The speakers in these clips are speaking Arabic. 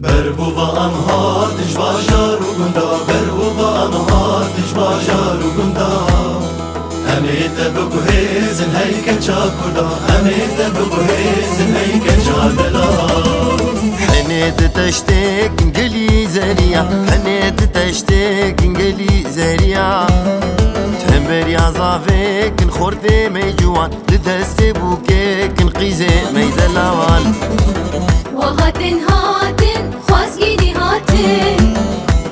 بربوبا ام هاتش باجار و گندا بربوبا ام هاتش باجار و گندا همه بگو هیزن هیکن چا کردا همه بگو هیزن هیکن چا دلا حنيت تشتاق انقلي زريا حنيت تشتاق انقلي زريا تنبر يا زافيك نخورتي ميجوان لدستي بوكيك نقيزي ميدلاوال وهاتن هاتن خواستگینی هاتن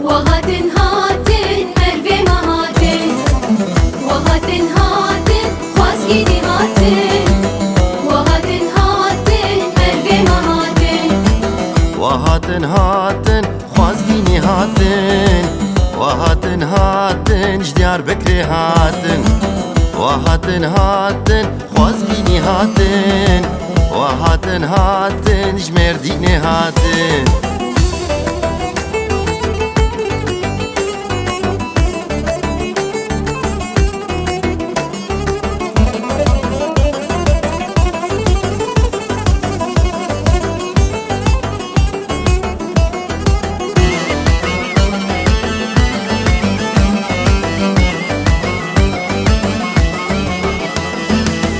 وهاتن هاتن مروه ما هاتن وهاتن هاتن خواستگینی هاتن وهاتن هاتن مروه ما هاتن وهاتن هاتن خوازقيني هاتن وهاتن هاتن جديار بكري هاتن وهاتن هاتن خوازقيني هاتن وهاتن هاتن جمرديني هاتن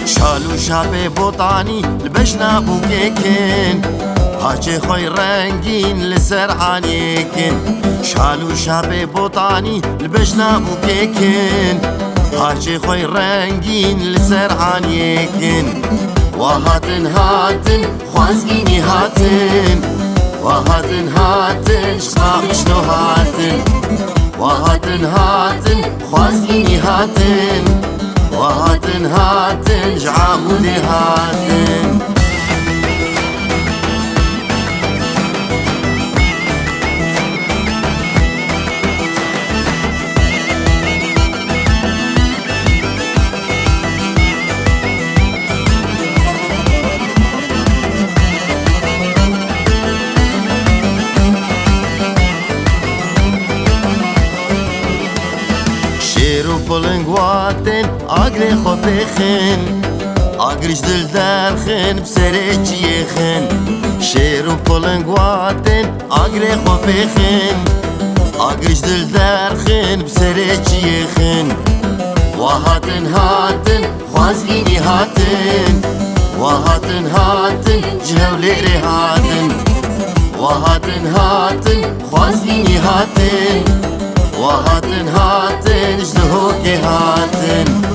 شالو شابه بوطاني لبشنا بوكيكن هاجي خوي رنگين لسر عانيكن شالو شابه بوطاني لبشنا بوكيكن هاجي خوي رنگين لسر عانيكن وهاتن هاتن خوازقيني هاتن وهاتن هاتن شنو هاتن وهاتن هاتن خوازقيني هاتن وهاتن هاتن جعامودي هاتن شيرو بولنغواتن اگري خو بخن اگريش دل درخن بسرچ يخن شيرو بولنغواتن اگري خو بخن اگريش دل درخن بسرچ يخن وهاتن هاتن خوازقيني هاتن وهاتن هاتن جهوليري هاتن وهاتن هاتن خوازقيني هاتن وهاتن هاتن جدهوكي هاتن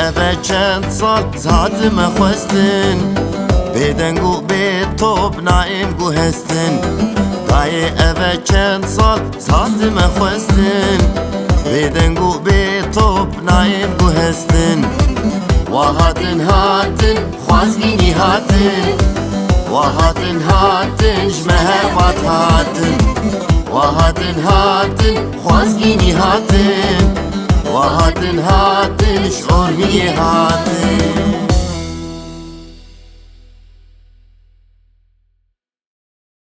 اوه چند سال زادم خوستن بدنگو به توب نایم گو هستن دای اوه چند سال زادم خوستن بدنگو به توب نایم گو هستن وهاتن هاتن خوازقيني هاتن وهاتن هاتن جمهوات هاتن وهاتن هاتن خوازقيني هاتن وهاتن هاتن شعور مية هاتن